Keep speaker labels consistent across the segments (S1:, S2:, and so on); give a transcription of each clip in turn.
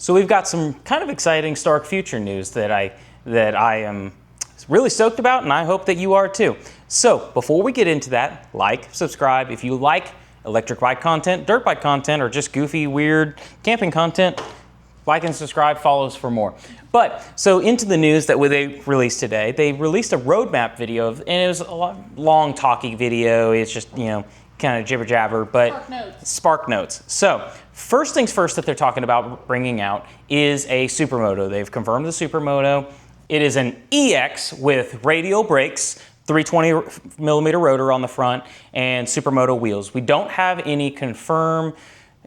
S1: So we've got some kind of exciting Stark Future news that I am really stoked about, and I hope that you are too. So before we get into that, like, subscribe. If you like electric bike content, dirt bike content, or just goofy, weird camping content, like and subscribe, follow us for more. But so into the news that they released today, they released a roadmap video, and it was a long talky video. It's just, kind of jibber jabber, but Spark Notes. So first things first that they're talking about bringing out is a Supermoto. They've confirmed the Supermoto. It is an EX with radial brakes, 320 millimeter rotor on the front, and Supermoto wheels. We don't have any confirm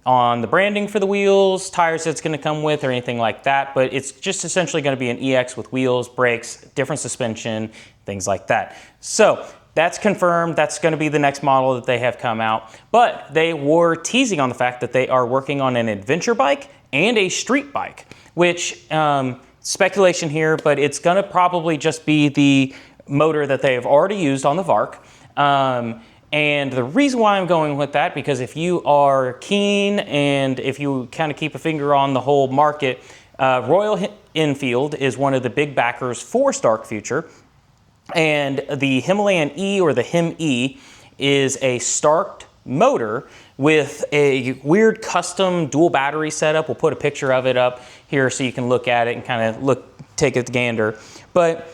S1: on the branding for the wheels, tires it's going to come with, or anything like that, but it's just essentially going to be an EX with wheels, brakes, different suspension, things like that. So that's confirmed. That's going to be the next model that they have come out. But they were teasing on the fact that they are working on an adventure bike and a street bike, which speculation here, but it's going to probably just be the motor that they have already used on the VARC. And the reason why I'm going with that, because if you are keen and if you kind of keep a finger on the whole market, Royal Enfield is one of the big backers for Stark Future. And the Himalayan E, or the Him E, is a Stark motor with a weird custom dual battery setup. We'll put a picture of it up here so you can look at it and kind of take a gander. But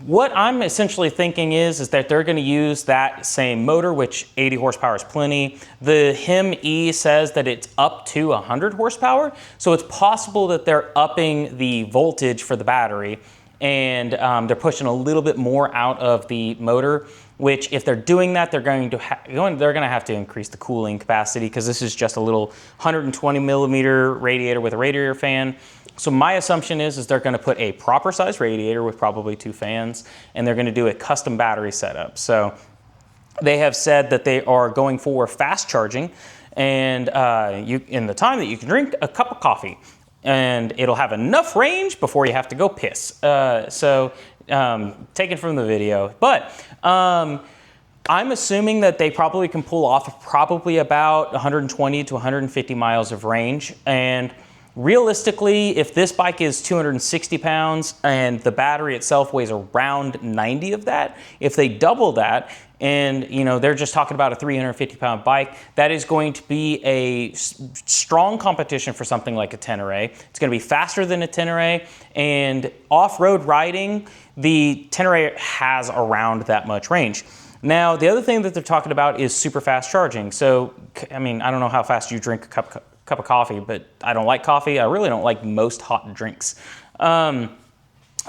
S1: what I'm essentially thinking is that they're going to use that same motor, which 80 horsepower is plenty. The Him E says that it's up to 100 horsepower, so it's possible that they're upping the voltage for the battery, and they're pushing a little bit more out of the motor, which if they're doing that, they're going to have to increase the cooling capacity, because this is just a little 120 millimeter radiator with a radiator fan. So my assumption is they're going to put a proper size radiator with probably 2 fans, and they're going to do a custom battery setup. So they have said that they are going for fast charging, and in the time that you can drink a cup of coffee, and it'll have enough range before you have to go piss. Taken from the video. But I'm assuming that they probably can pull off probably about 120 to 150 miles of range. And realistically, if this bike is 260 pounds and the battery itself weighs around 90 of that, if they double that, and they're just talking about a 350 pound bike, that is going to be a strong competition for something like a Tenere. It's going to be faster than a Tenere, and off-road riding, the Tenere has around that much range. Now, the other thing that they're talking about is super fast charging. So, I don't know how fast you drink a cup of coffee, but I don't like coffee. I really don't like most hot drinks.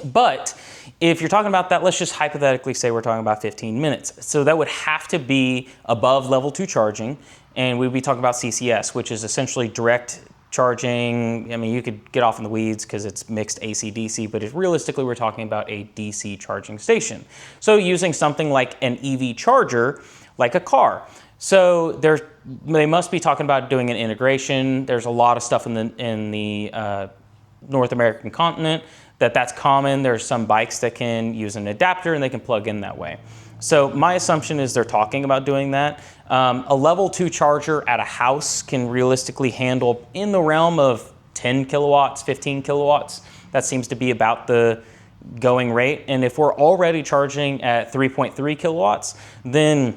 S1: But if you're talking about that, let's just hypothetically say we're talking about 15 minutes. So that would have to be above level 2 charging, and we'd be talking about CCS, which is essentially direct charging. You could get off in the weeds because it's mixed AC-DC, but realistically we're talking about a DC charging station. So using something like an EV charger, like a car. So they must be talking about doing an integration. There's a lot of stuff in the North American continent that's common. There's some bikes that can use an adapter and they can plug in that way. So my assumption is they're talking about doing that. A level 2 charger at a house can realistically handle in the realm of 10 kilowatts, 15 kilowatts. That seems to be about the going rate. And if we're already charging at 3.3 kilowatts, then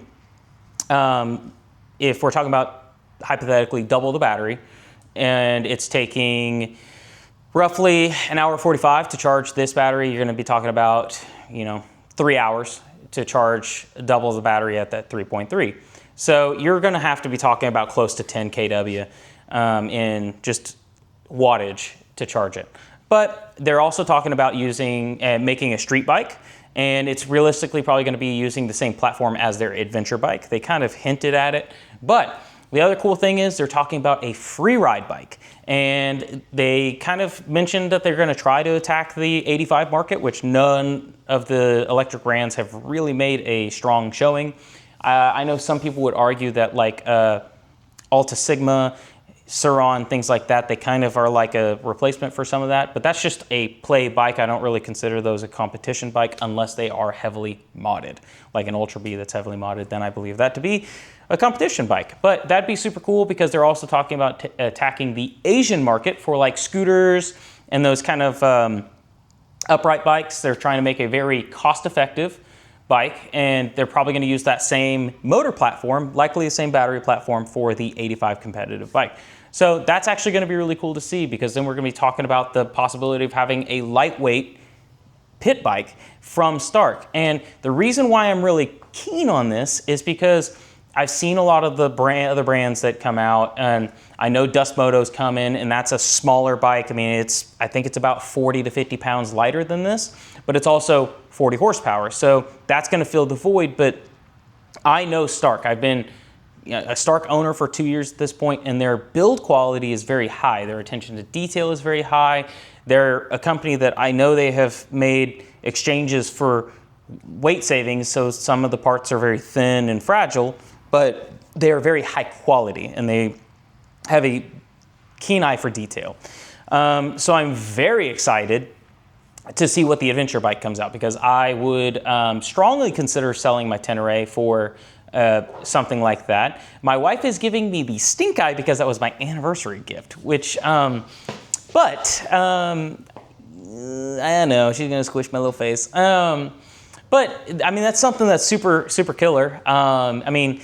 S1: if we're talking about hypothetically double the battery, and it's taking roughly an hour 45 to charge this battery, you're going to be talking about 3 hours to charge double the battery at that 3.3. So you're going to have to be talking about close to 10 kW in just wattage to charge it. But they're also talking about making a street bike, and it's realistically probably going to be using the same platform as their adventure bike. They kind of hinted at it, but the other cool thing is they're talking about a free ride bike, and they kind of mentioned that they're going to try to attack the 85 market, which none of the electric brands have really made a strong showing. I know some people would argue that Alta Sigma Sur-Ron, things like that. They kind of are like a replacement for some of that, but that's just a play bike. I don't really consider those a competition bike unless they are heavily modded, like an Ultra B that's heavily modded. Then I believe that to be a competition bike. But that'd be super cool because they're also talking about attacking the Asian market for like scooters and those kind of upright bikes. They're trying to make a very cost-effective bike, and they're probably going to use that same motor platform, likely the same battery platform for the 85 competitive bike. So that's actually going to be really cool to see, because then we're going to be talking about the possibility of having a lightweight pit bike from Stark. And the reason why I'm really keen on this is because I've seen a lot of the other brands that come out, and I know Dust Moto's come in, and that's a smaller bike. I mean, I think it's about 40 to 50 pounds lighter than this, but it's also 40 horsepower. So that's going to fill the void. But I know Stark. I've been a Stark owner for 2 years at this point, and their build quality is very high. Their attention to detail is very high. They're a company that I know they have made exchanges for weight savings, so some of the parts are very thin and fragile, but they are very high quality, and they have a keen eye for detail. So I'm very excited to see what the adventure bike comes out, because I would strongly consider selling my Tenere for something like that. My wife is giving me the stink eye because that was my anniversary gift, which, I don't know, she's gonna squish my little face. But I mean, that's something that's super, super killer. I mean,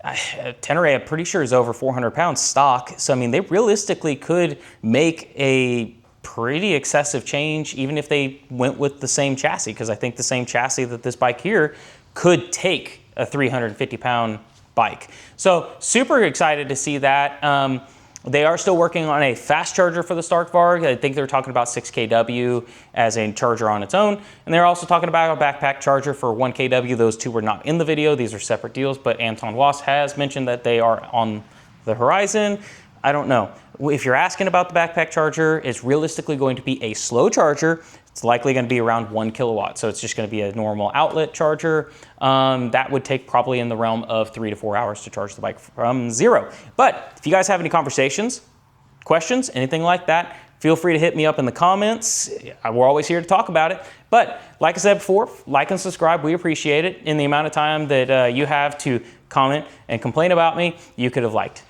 S1: Tenere, I'm pretty sure, is over 400 pounds stock. So, I mean, they realistically could make a pretty excessive change even if they went with the same chassis, because I think the same chassis that this bike here could take a 350 pound bike. So super excited to see that. They are still working on a fast charger for the Stark Varg. I think they're talking about 6 kW as a charger on its own. And they're also talking about a backpack charger for 1 kW. Those two were not in the video. These are separate deals, but Anton Wass has mentioned that they are on the horizon. I don't know. If you're asking about the backpack charger, it's realistically going to be a slow charger. It's likely going to be around 1 kilowatt. So it's just going to be a normal outlet charger. That would take probably in the realm of 3 to 4 hours to charge the bike from zero. But if you guys have any conversations, questions, anything like that, feel free to hit me up in the comments. We're always here to talk about it. But like I said before, like and subscribe. We appreciate it. In the amount of time that you have to comment and complain about me, you could have liked.